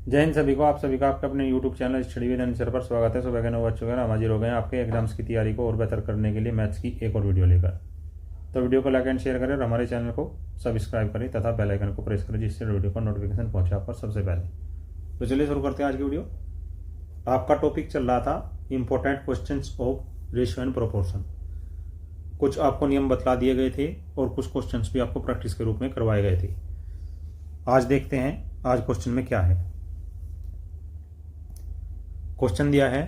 जय हिंद सभी को। आप सभी का आपके अपने YouTube channel study with answer पर स्वागत है। सुबह के 9 बज चुके हैं, हम हाजिर हो गए हैं आपके एग्जाम्स की तैयारी को और बेहतर करने के लिए मैथ्स की एक और वीडियो लेकर। तो वीडियो को लाइक एंड शेयर करें और हमारे चैनल को सब्सक्राइब करें तथा बेल आइकन को प्रेस करें, जिससे वीडियो का नोटिफिकेशन पहुंचे आप पर सबसे पहले। तो चलिए शुरू करते हैं आज की वीडियो। आपका टॉपिक चल रहा था important questions of ratio and proportion. कुछ आपको नियम बतला दिए गए थे और कुछ क्वेश्चंस भी आपको प्रैक्टिस के रूप में करवाए गए थे। आज देखते हैं आज क्वेश्चन में क्या है। क्वेश्चन दिया है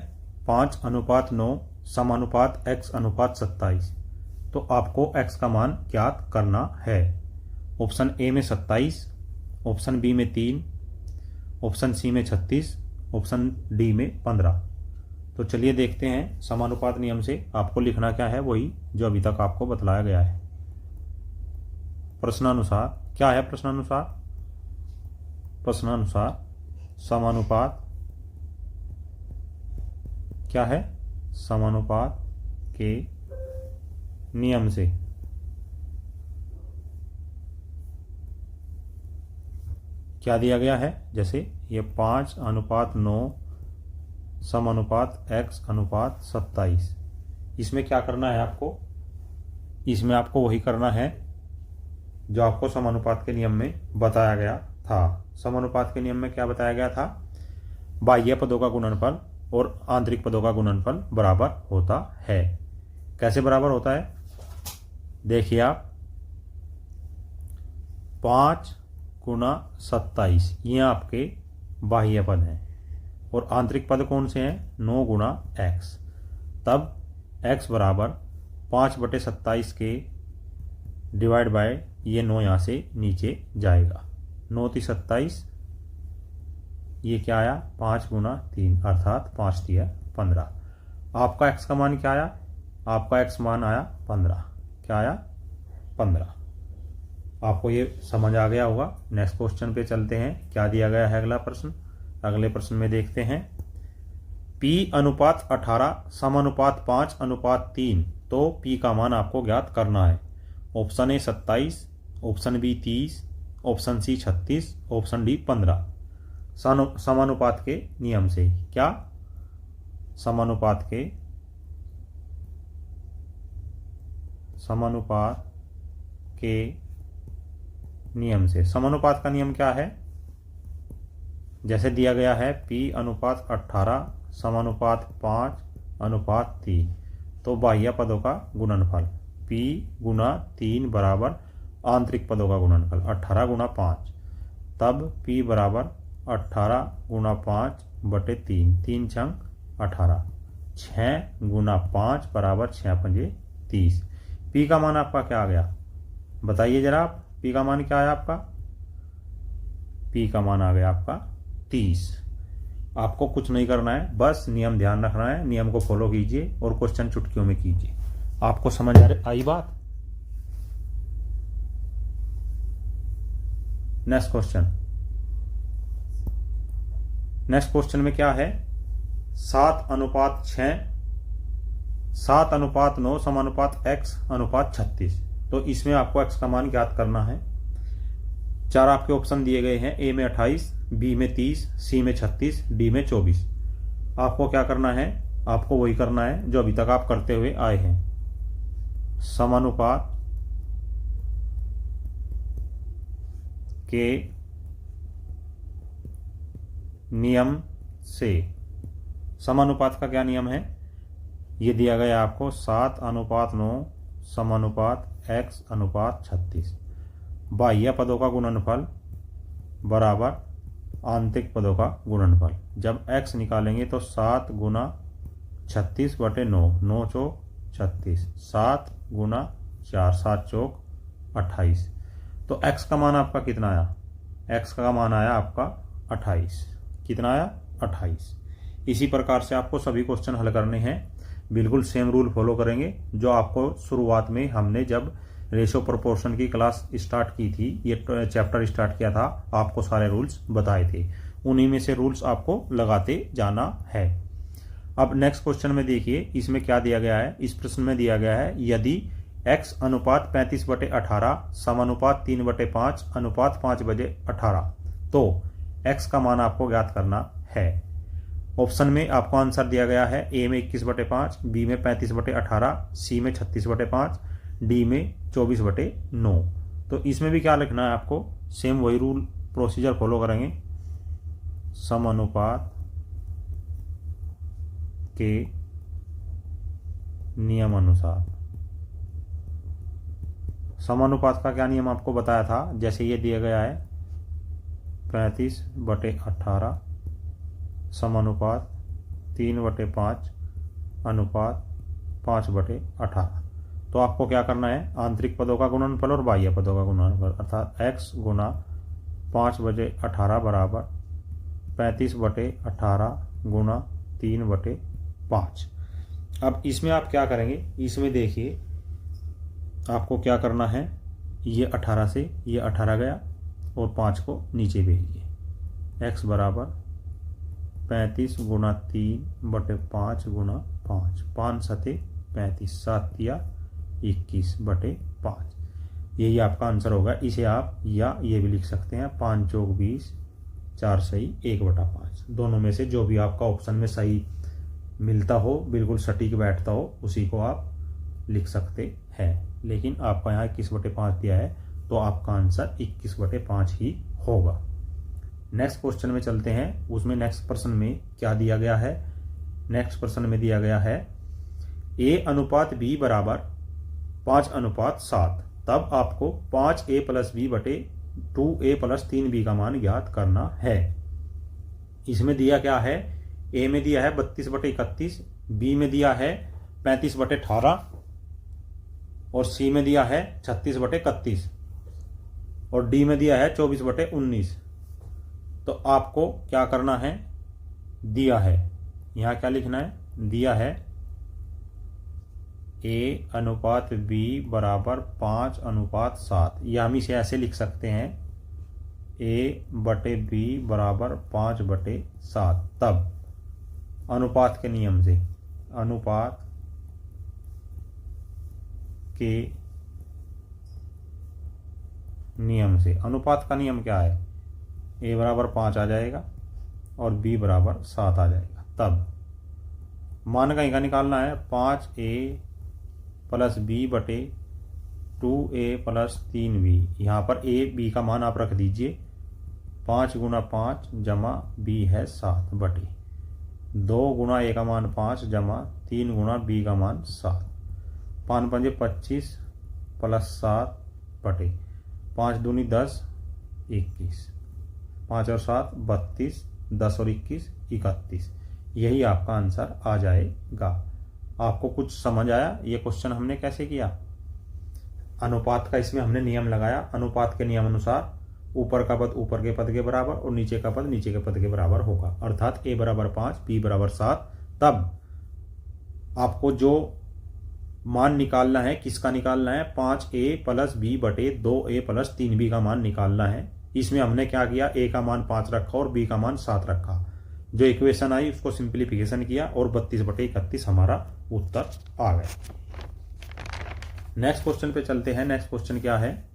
5:9 समानुपात x अनुपात 27। तो आपको x का मान ज्ञात करना है। ऑप्शन ए में 27, ऑप्शन बी में 3, ऑप्शन सी में 36, ऑप्शन डी में 15। तो चलिए देखते हैं समानुपात नियम से आपको लिखना क्या है, वही जो अभी तक आपको बतलाया गया है। प्रश्नानुसार क्या है? प्रश्नानुसार समानुपात क्या है? समानुपात के नियम से क्या दिया गया है? जैसे ये 5:9 समानुपात x अनुपात 27। इसमें क्या करना है आपको? इसमें आपको वही करना है जो आपको समानुपात के नियम में बताया गया था। समानुपात के नियम में क्या बताया गया था? बाह्य पदों का गुणनफल और आंतरिक पदों का गुणनफल बराबर होता है। कैसे बराबर होता है? देखिए आप, 5 × 27 ये आपके बाह्य पद हैं और आंतरिक पद कौन से हैं? 9 × x। तब x बराबर 5/27 के डिवाइड बाय ये 9 यहाँ से नीचे जाएगा। 9 × 27, ये क्या आया? 5 × 3 अर्थात 5 × 15। आपका x का मान क्या आया? आपका x मान आया 15। क्या आया? 15। आपको ये समझ आ गया होगा। नेक्स्ट क्वेश्चन पे चलते हैं। क्या दिया गया है अगला प्रश्न? अगले प्रश्न में देखते हैं P/18 समानुपात 5/3। तो P का मान आपको ज्ञात करना है। Option A 27, option B 30, option C 36, option D 15। समानुपात के नियम से क्या? समानुपात के नियम से। समानुपात का नियम क्या है? जैसे दिया गया है P/18 समानुपात 5/3। तो बाह्य पदों का गुणनफल P × 3 बराबर आंतरिक पदों का गुणनफल 18 × 5। तब P बराबर 18 × 5/3, 3 छंग 18, 6 × 5 बराबर 6×5 30। P का मान आपका क्या आ गया? बताइए जरा आप, P का मान क्या आया आपका? P का मान आ गया आपका 30। आपको कुछ नहीं करना है, बस नियम ध्यान रखना है। नियम को फॉलो कीजिए और क्वेश्चन चुटकियों में कीजिए। आपको समझ आई बात? नेक्स्ट क्वेश्चन में क्या है? 7:6 7:9 समानुपात x अनुपात 36। तो इसमें आपको x का मान ज्ञात करना है। 4 आपके ऑप्शन दिए गए हैं। ए में 28, बी में 30, सी में 36, डी में 24। आपको क्या करना है? आपको वही करना है जो अभी तक आप करते हुए आए हैं। समानुपात के नियम से। समानुपात का क्या नियम है? ये दिया गया आपको 7:9 समानुपात x अनुपात 36। बाह्य पदों का गुणनफल बराबर आंतरिक पदों का गुणनफल। जब x निकालेंगे तो 7 × 36/9, 9 चौक 36, 7 × 4, 7 चौक 28। तो x का मान आपका कितना आया? x का मान आया आपका 28। कितना आया? 28। इसी प्रकार से आपको सभी क्वेश्चन हल करने हैं। बिल्कुल सेम रूल फॉलो करेंगे जो आपको शुरुआत में हमने जब रेशियो प्रोपोर्शन की क्लास स्टार्ट की थी, ये चैप्टर स्टार्ट किया था, आपको सारे रूल्स बताए थे। उन्हीं में से रूल्स आपको लगाते जाना है। अब नेक्स्ट क्वेश्चन में देखिए, इसमें क्या दिया गया है? इस प्रश्न में दिया गया है यदि x अनुपात 35/18 समानुपात 3/5 अनुपात 5/18 तो x का मान आपको ज्ञात करना है। ऑप्शन में आपको आंसर दिया गया है ए में 21/5, बी में 35/18, सी में 36/5, डी में 24/9। तो इसमें भी क्या लिखना है आपको, सेम वही रूल प्रोसीजर फॉलो करेंगे। समानुपात के नियम अनुसार। समानुपात का क्या नियम आपको बताया था, जैसे ये दिया गया है 35/18 समानुपात 3/5 अनुपात 5/18। तो आपको क्या करना है, आंतरिक पदों का गुणनफल और बाह्य पदों का गुणनफल, अर्थात x गुना 5/18 बराबर 35/18 गुना 3/5। अब इसमें आप क्या करेंगे, इसमें देखिए आपको क्या करना है, ये 18 से ये 18 गया और 5 को नीचे भेज दिए। x बराबर 35 गुना 3/5 गुना 5, 5 सते 35, 7 या 21/5। यही आपका आंसर होगा। इसे आप या ये भी लिख सकते हैं 5 चौक 20, 4 सही 1/5। दोनों में से जो भी आपका ऑप्शन में सही मिलता हो, बिल्कुल सटीक बैठता हो, उसी को आप लिख सकते हैं। लेकिन आपका यहाँ 21/5 दिया है तो आपका आंसर 21/5 ही होगा। नेक्स्ट क्वेश्चन में चलते हैं। उसमें नेक्स्ट प्रश्न में क्या दिया गया है, नेक्स्ट प्रश्न में दिया गया है a/b बराबर 5/7। तब आपको 5a + b बटे 2a + 3b का मान ज्ञात करना है। इसमें दिया क्या है, a में दिया है 32/31, b में दिया है 35/18 और c में दिया है 36/31 और d में दिया है 24/19। तो आपको क्या करना है, दिया है, यहाँ क्या लिखना है, दिया है a/b बराबर 5/7। या हम इसे ऐसे लिख सकते हैं a/b बराबर 5/7। तब अनुपात के नियम से, अनुपात के नियम से, अनुपात का नियम क्या है, a बराबर 5 आ जाएगा और b बराबर 7 आ जाएगा। तब मान कहीं का निकालना है, 5a + b बटे 2a + 3b। यहाँ पर a b का मान आप रख दीजिए, 5 गुना 5 जमा b है 7 बटे 2 गुना a का मान 5 जमा 3 गुना b का मान 7। 5 पंजे 25 + 7 बटे 5 दूनी 10, 21, 5 और 7 32, 10 और 21 31। यही आपका आंसर आ जाएगा। आपको कुछ समझ आया ये क्वेश्चन हमने कैसे किया? अनुपात का इसमें हमने नियम लगाया। अनुपात के नियम अनुसार ऊपर का पद ऊपर के पद के बराबर और नीचे का पद नीचे के पद के बराबर होगा, अर्थात a बराबर 5, b बराबर 7। तब आपको जो मान निकालना है, किसका निकालना है, 5a + b बटे 2a + 3b का मान निकालना है। इसमें हमने क्या किया, a का मान 5 रखा और b का मान 7 रखा। जो इक्वेशन आई उसको सिंप्लीफिकेशन किया और 32/31 हमारा उत्तर आ गया। नेक्स्ट क्वेश्चन पे चलते हैं। नेक्स्ट क्वेश्चन क्या है,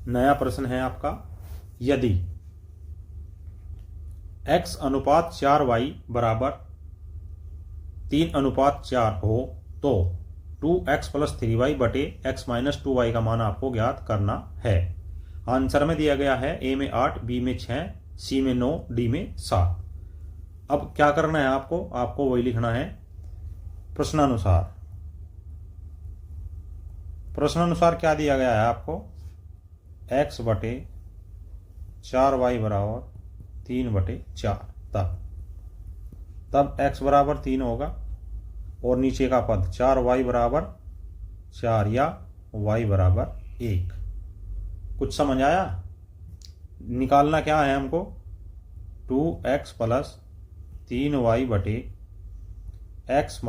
नया प्रश्न है आपका, यदि x अनुपात 4y बराबर 3/4 हो तो 2x + 3y बटे x - 2y का मान आपको ज्ञात करना है। आंसर में दिया गया है a में 8, b में 6, c में 9, d में 7। अब क्या करना है आपको वही लिखना है प्रश्नानुसार। प्रश्नानुसार क्या दिया गया है आपको, x बटे 4y बराबर 3/4। तब x बराबर 3 होगा और नीचे का पद 4y बराबर 4 या y बराबर 1। कुछ समझ आया? निकालना क्या है हमको, 2x + 3y बटे x -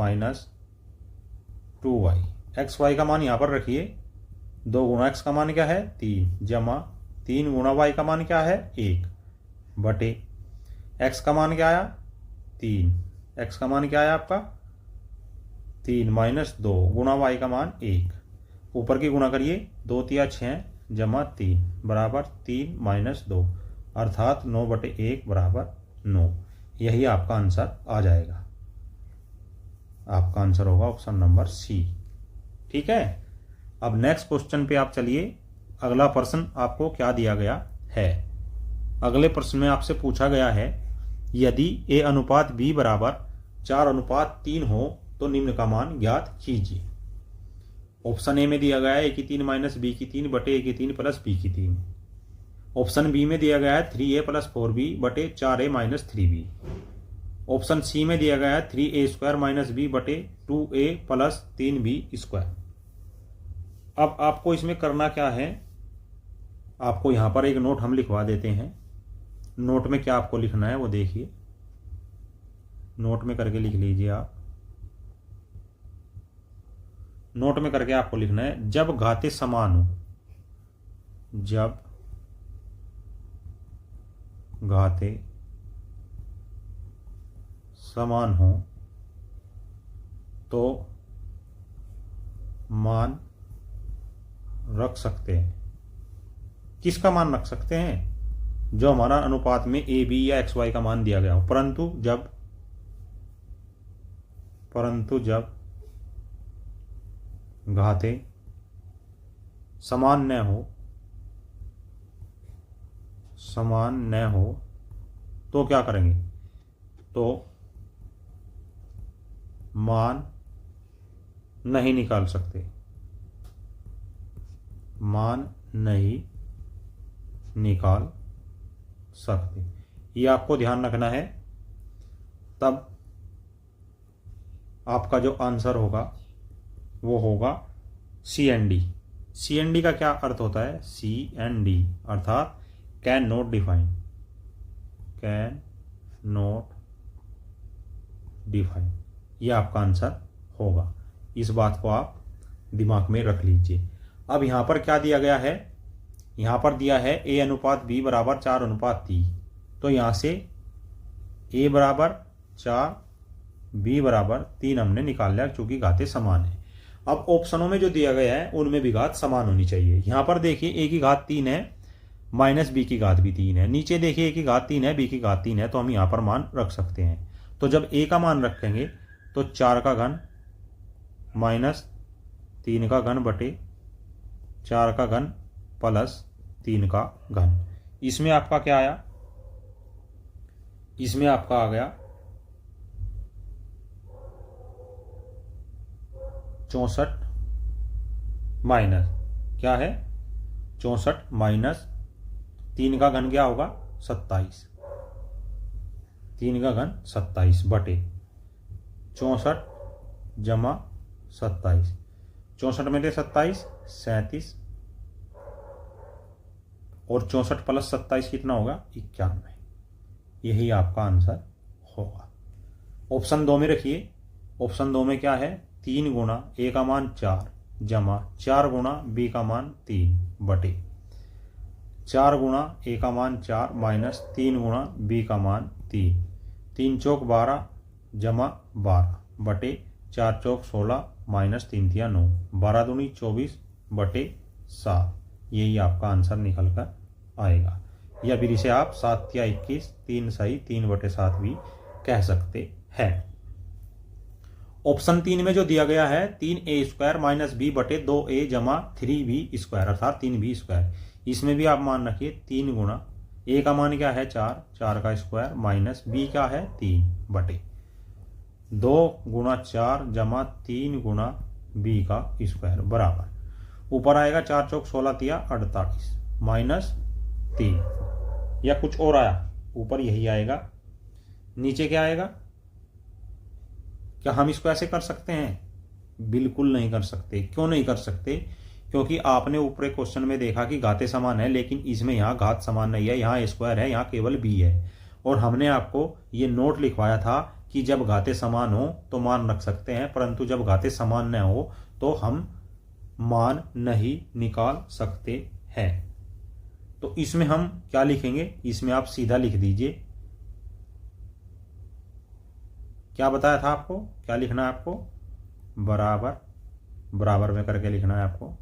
2y। एक्स वाई का मान यहाँ पर रखिए, 2 गुणा x का मान क्या है 3, जमा 3 गुणा y का मान क्या है 1 बटे x का मान क्या आया 3, x का मान क्या आया आपका 3 - 2 गुणा y का मान 1। ऊपर की गुणा करिए, 2 × 6 जमा 3 बराबर 3 - 2। अर्थात 9/1 बराबर 9। यही आपका आंसर आ जाएगा। आपका आंसर होगा ऑप्शन नंबर सी। ठीक है, अब नेक्स्ट क्वेश्चन पे आप चलिए। अगला प्रश्न आपको क्या दिया गया है। अगले प्रश्न में आपसे पूछा गया है, यदि a अनुपात b बराबर 4:3 हो तो निम्न का मान ज्ञात कीजिए। ऑप्शन ए में दिया गया है a की 3 माइनस b की 3 बटे a की 3 प्लस b की 3। ऑप्शन बी में दिया गया है 3a प्लस 4b बटे 4a minus 3b। Option C में दिया गया है 3a² माइनस b बटे 2a प्लस 3b²। अब आपको इसमें करना क्या है, आपको यहाँ पर एक नोट हम लिखवा देते हैं। नोट में क्या आपको लिखना है वो देखिए, नोट में करके लिख लीजिए आप। नोट में करके आपको लिखना है, जब घाते समान हो, जब घाते समान हो तो मान रख सकते हैं। किसका मान रख सकते हैं? जो हमारा अनुपात में ए बी या एक्स वाई का मान दिया गया हो, परंतु जब घाते समान न हो तो क्या करेंगे? तो मान नहीं निकाल सकते, मान नहीं निकाल सकते। ये आपको ध्यान रखना है। तब आपका जो आंसर होगा वो होगा C and D. C and D का क्या अर्थ होता है? सी एंड डी अर्थात can not define, can not define. ये आपका आंसर होगा। इस बात को आप दिमाग में रख लीजिए। अब यहां पर क्या दिया गया है? यहां पर दिया है a अनुपात b बराबर 4:3। तो यहां से a बराबर 4, b बराबर 3 हमने निकाल लिया क्योंकि घातें समान है। अब ऑप्शनों में जो दिया गया है उनमें भी घात समान होनी चाहिए। यहां पर देखिए a की घात 3 है माइनस b की घात भी 3 है। नीचे देखिए a की घात 3 है, b की घात 3 है, तो हम यहां पर मान रख सकते हैं। तो जब a का मान रखेंगे तो 4 का घन माइनस 3 का घन बटे 4 का घन प्लस 3 का घन। इसमें आपका क्या आया? इसमें आपका आ गया 64 माइनस क्या है? 64 माइनस 3 का घन क्या होगा? 27। 3 का घन 27 बटे 64 जमा 27। 64 में 27 37 और 64 प्लस 27 कितना होगा? 91। यही आपका आंसर होगा। ऑप्शन 2 में रखिए। ऑप्शन 2 में क्या है? 3 गुणा a का मान 4 जमा 4 गुणा b का मान 3 बटे 4 गुणा a का मान 4 माइनस 3 गुणा b का मान 3। 3 चौक 12 जमा 12 बटे 4 चौक 16 माइनस 3 तिया 9। 12 दूनी 24 बटे 7। यही आपका आंसर निकल कर आएगा। या फिर इसे आप 7 तिया 21, 3 सही 3/7 भी कह सकते हैं। ऑप्शन 3 में जो दिया गया है 3a² माइनस b बटे 2a जमा 3b² अर्थात 3b²। इसमें भी आप मान रखिए 3 गुणा a का मान क्या है? 4, 4 का स्क्वायर माइनस b क्या है? 3 बटे 2 गुणा 4 जमा 3 गुणा b का स्क्वायर बराबर ऊपर आएगा 4 चौक 16 तिया 48 माइनस 3। या कुछ और आया? ऊपर यही आएगा। नीचे क्या आएगा? क्या हम इसको ऐसे कर सकते हैं? बिल्कुल नहीं कर सकते। क्यों नहीं कर सकते? क्योंकि आपने ऊपर क्वेश्चन में देखा कि घातें समान है, लेकिन इसमें यहाँ घात समान नहीं है, यहाँ स्क्वायर है, यहाँ केवल b है। और हमने आपको ये नोट लिखवाया था कि जब घातें समान हो तो मान रख सकते हैं, परंतु जब घातें समान न हो तो हम मान नहीं निकाल सकते हैं। तो इसमें हम क्या लिखेंगे? इसमें आप सीधा लिख दीजिए। क्या बताया था आपको? क्या लिखना है आपको? बराबर, बराबर में करके लिखना है आपको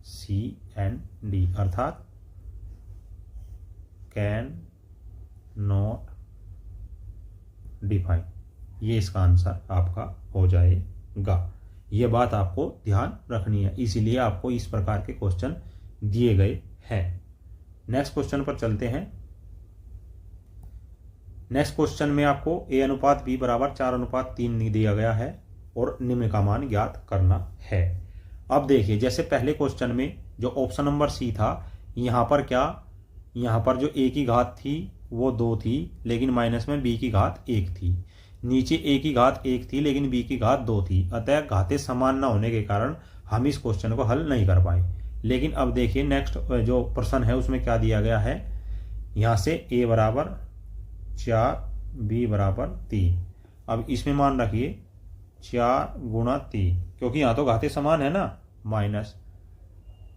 सी एंड डी अर्थात कैन नॉट डिफाइन। ये इसका आंसर आपका हो जाएगा। ये बात आपको ध्यान रखनी है, इसीलिए आपको इस प्रकार के क्वेश्चन दिए गए हैं। नेक्स्ट क्वेश्चन पर चलते हैं। नेक्स्ट क्वेश्चन में आपको a अनुपात b बराबर 4:3 दिया गया है और निम्न का मान ज्ञात करना है। अब देखिए, जैसे पहले क्वेश्चन में जो ऑप्शन नंबर सी था, यहाँ पर क्या, यहाँ पर जो a की घात थी वो 2 थी, लेकिन माइनस में b की घात 1 थी। नीचे a की घात 1 थी लेकिन b की घात 2 थी, अतः घातें समान न होने के कारण हम इस क्वेश्चन को हल नहीं कर पाए। लेकिन अब देखिए नेक्स्ट जो प्रश्न है उसमें क्या दिया गया है। यहाँ से a बराबर 4 b बराबर 3। अब इसमें मान रखिए 4 गुणा 3, क्योंकि यहाँ तो घातें समान है ना।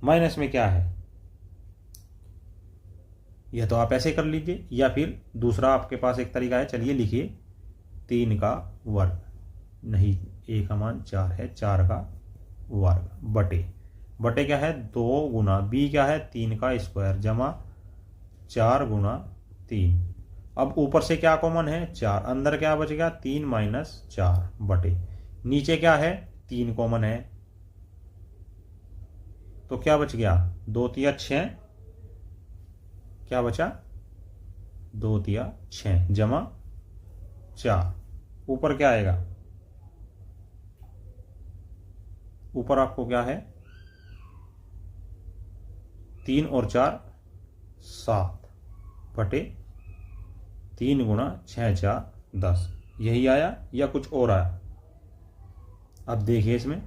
माइनस में क्या है, यह तो आप ऐसे कर लीजिए, या फिर दूसरा आपके पास एक तरीका है। चलिए लिखिए 3 का वर्ग, नहीं a का मान 4 है, 4 का वर्ग बटे क्या है 2 गुना b क्या है 3 का स्क्वायर जमा 4 गुणा 3। अब ऊपर से क्या कॉमन है 4, अंदर क्या बच गया 3 माइनस 4 बटे नीचे क्या है 3 कॉमन है, तो क्या बच गया 2 तिया 6, क्या बचा 2 तिया 6 जमा 4। ऊपर क्या आएगा, ऊपर आपको क्या है 3 और 4 7 बटे 3 गुणा 6 4 10। यही आया या कुछ और आया। अब देखिए इसमें,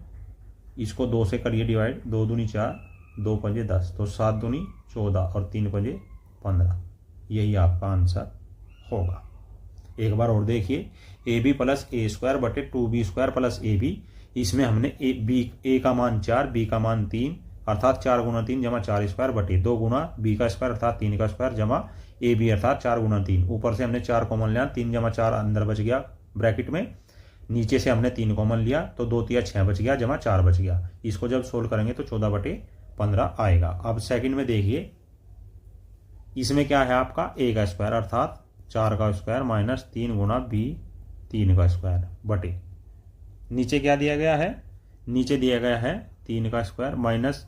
इसको 2 से करिए डिवाइड, 2 दूनी 4, 2 पंजे 10, तो 7 दूनी 14 और 3 पंजे 15। यही आपका आंसर होगा। एक बार और देखिए, A B plus A square बटे 2b square plus A B. इसमें हमने ए का मान 4, बी का मान 3, अर्थात 4 गुणा 3 जमा 4 स्क्वायर बटे 2 गुणा बी का स्क्वायर अर्थात 3 का स्क्वायर जमा ए बी अर्थात 4 गुणा 3। ऊपर से हमने 4 कॉमन लिया, 3 जमा 4 अंदर बच गया ब्रैकेट में, नीचे से हमने 3 कॉमन लिया तो 2 तिया 6 बच गया जमा 4 बच गया। इसको जब सोल्व करेंगे तो 14 बटे 15 आएगा। अब सेकंड में देखिए, इसमें क्या है आपका a का स्क्वायर अर्थात 4 का स्क्वायर माइनस 3 गुणा b 3 का स्क्वायर बटे नीचे क्या दिया गया है, नीचे दिया गया है 3 का स्क्वायर माइनस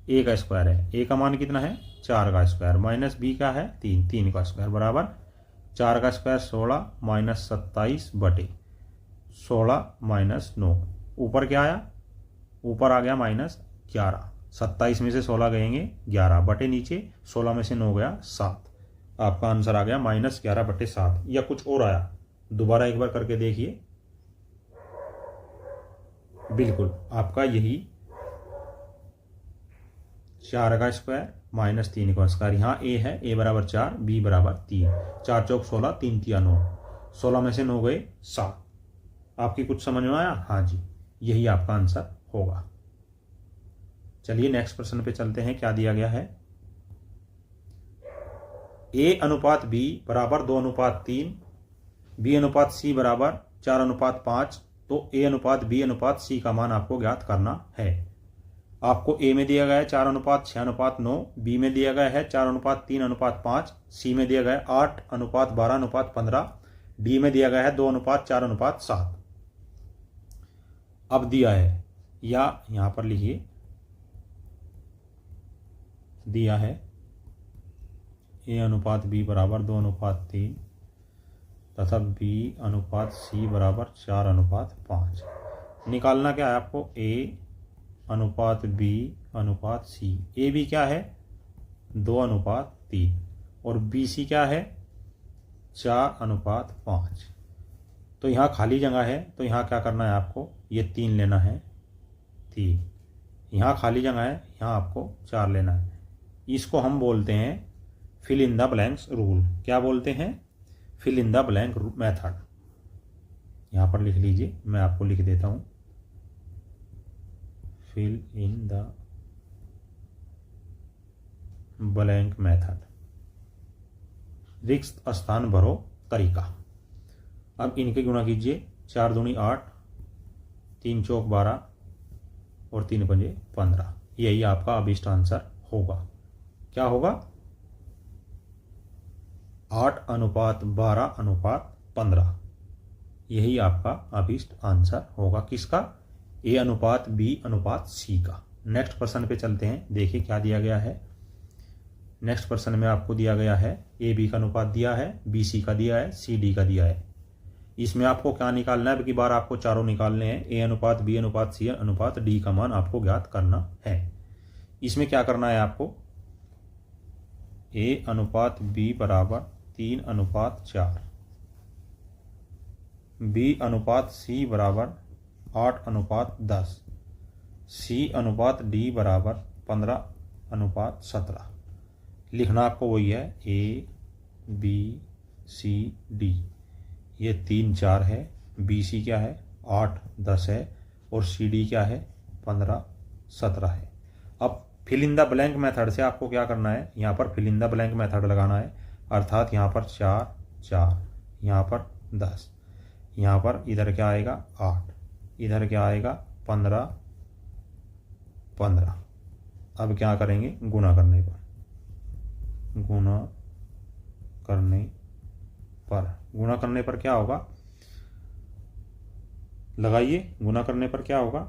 a का स्क्वायर है, a का मान कितना है 4 का स्क्वायर माइनस b का है 3 का स्क्वायर बराबर 4 का स्क्वायर 16 माइनस 27 बटे 16 माइनस 9। ऊपर क्या आया, ऊपर आ गया माइनस 11, 27 में से 16 गएंगे 11 बटे नीचे 16 में से 9 गया 7। आपका आंसर आ गया माइनस 11 बटे 7। या कुछ और आया, दोबारा एक बार करके देखिए। बिल्कुल आपका यही 4 का स्क्वायर माइनस 3 का स्क्वायर, यहाँ a है, a बराबर 4 b बराबर 3, 4 चौक 16 3 तिया 9, 16 में से 9 गए 7। आपकी कुछ समझ में आया। हाँ जी, यही आपका आंसर होगा। चलिए नेक्स्ट प्रश्न पे चलते हैं। क्या दिया गया है, a अनुपात b बराबर 2:3, b अनुपात c बराबर 4:5, तो a अनुपात b अनुपात c का मान आपको ज्ञात करना है। आपको a में दिया गया है 4:6:9, b में दिया गया है 4:3:5, c में दिया गया है 8:12:15, d में दिया गया है 2:4:7। अब दिया है, या यहां पर लिखिए दिया है a अनुपात b बराबर 2:3 तथा b अनुपात c बराबर 4:5। निकालना क्या है आपको, a अनुपात b अनुपात c। a b क्या है 2:3 और b c क्या है 4:5। तो यहाँ खाली जगह है, तो यहाँ क्या करना है आपको, ये 3 लेना है 3, यहाँ खाली जगह है, यहाँ आपको 4 लेना है। इसको हम बोलते हैं fill in the blanks rule. क्या बोलते हैं, fill in the blank method. यहाँ पर लिख लीजिए, मैं आपको लिख देता हूँ, fill in the blank method, रिक्त स्थान भरो तरीका। अब इनके गुणा कीजिए, 4 दूनी 8, 3 चौक 12 और 3 पंजे 15। यही आपका अभिष्ट आंसर होगा। क्या होगा, 8:12:15। यही आपका अभिष्ट आंसर होगा किसका? A/B/C का। नेक्स्ट प्रश्न पे चलते हैं। देखिए क्या दिया गया है। नेक्स्ट प्रश्न में आपको दिया गया है AB का अनुपात दिया है, BC का दिया है, CD का दिया है। इसमें आपको क्या निकालना है? अब की बार आपको चारों निकालने हैं। A/B/C/D का मान आपको ज्ञात करना है। इसमें क्या करना है आपको? A/B बराबर 3/4, B/C बराबर 8/10, C/D बराबर 15/17। लिखना आपको वही है ABCD। ये 3 4 है, BC क्या है 8 10 है और CD क्या है 15 17 है। अब fill in the blank method से आपको क्या करना है? यहाँ पर fill in the blank method लगाना है। अर्थात यहाँ पर 4 4, यहाँ पर 10, यहाँ पर इधर क्या आएगा 8, इधर क्या आएगा 15 15। अब क्या करेंगे? गुणा करने पर, गुणा करने पर क्या होगा? लगाइए। गुणा करने पर क्या होगा?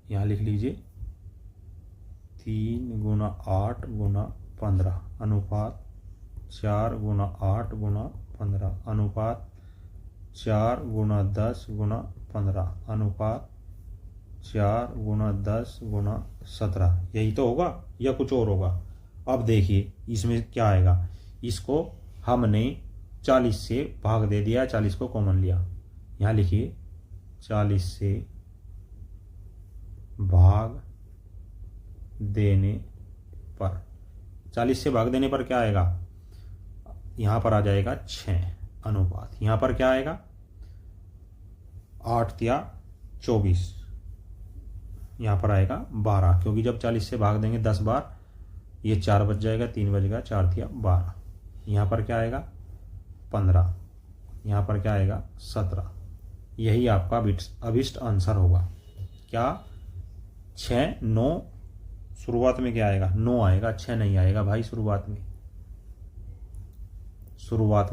यहां लिख लीजिए 3 × 8 × 15 अनुपात 4 × 8 × 15 अनुपात 4 × 10 × 15 अनुपात 4 × 10 × 17। यही तो होगा या कुछ और होगा? अब देखिए इसमें क्या आएगा। इसको हमने 40 से भाग दे दिया, 40 को कॉमन लिया। यहाँ लिखिए 40 से भाग देने पर, 40 से भाग देने पर क्या आएगा? यहाँ पर आ जाएगा 6 अनुपात, यहाँ पर क्या आएगा 8 या 24, यहाँ पर आएगा 12, क्योंकि जब 40 से भाग देंगे 10 बार ये 4 बच जाएगा, 3 बच गया, 4 या 12। यहाँ पर क्या आएगा 15, यहाँ पर क्या आएगा 17। यही आपका अभिष्ट आंसर होगा। क्या 6 9? शुरुआत में क्या आएगा 9 आएगा, 6 नहीं आएगा भाई। शुरुआत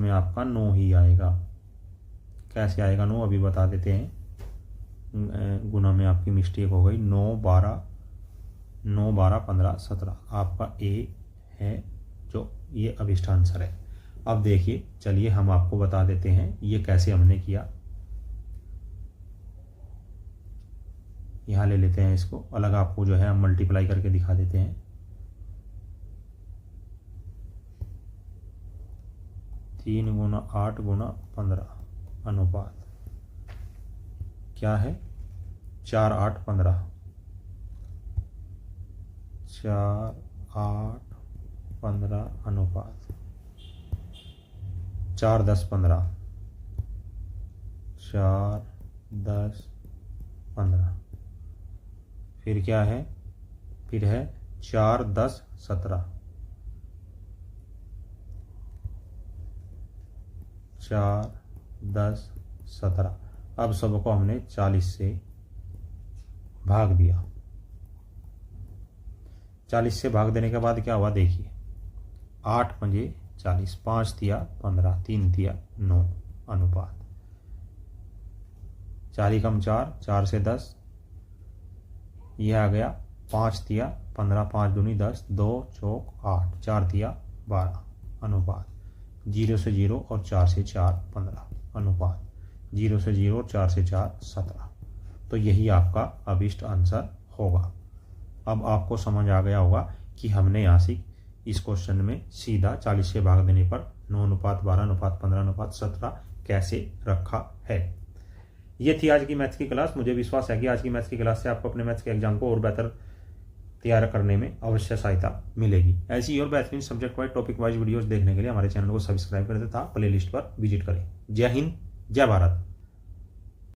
में आपका 9 ही आएगा। कैसे आएगा 9 अभी बता देते हैं। गुना में आपकी मिस्टेक हो गई। 9 12 15 17 आपका ए है जो ये अभिष्ट आंसर है। अब देखिए चलिए हम आपको बता देते हैं ये कैसे हमने किया। यहाँ ले लेते हैं इसको अलग, आपको जो है हम मल्टीप्लाई करके दिखा देते हैं। तीन 3 × 8 × 15 अनुपात क्या है 4 8 15, 4 8 15 अनुपात 4 10 15, 4 10 15। फिर क्या है? फिर है 4 10 17, 4 10 17। अब सबको हमने 40 से भाग दिया। 40 से भाग देने के बाद क्या हुआ देखिए 8 पंजे 40, 5 दिया 15, 3 दिया 9 अनुपात 4 कम 4, 4 से 10 यह आ गया। 5 दिया 15, 5 दूनी 10, 2 चौक 8, 4 दिया 12 अनुपात 0 से 0 और 4 से 4 15 अनुपात 0 से 0 और 4 से 4 17। तो यही आपका अभिष्ट आंसर होगा। अब आपको समझ आ गया होगा कि हमने यहाँ से इस क्वेश्चन में सीधा 40 से भाग देने पर 9 अनुपात 12 अनुपात 15 अनुपात 17 कैसे रखा है। ये थी आज की मैथ्स की क्लास। मुझे विश्वास है कि आज की मैथ्स की क्लास से आपको अपने मैथ्स के एग्जाम को और बेहतर तैयार करने में अवश्य सहायता मिलेगी। ऐसी और बेहतरीन subject wise topic wise videos देखने के लिए हमारे चैनल को सब्सक्राइब करें तथा प्लेलिस्ट पर विजिट करें। जय हिंद, जय भारत।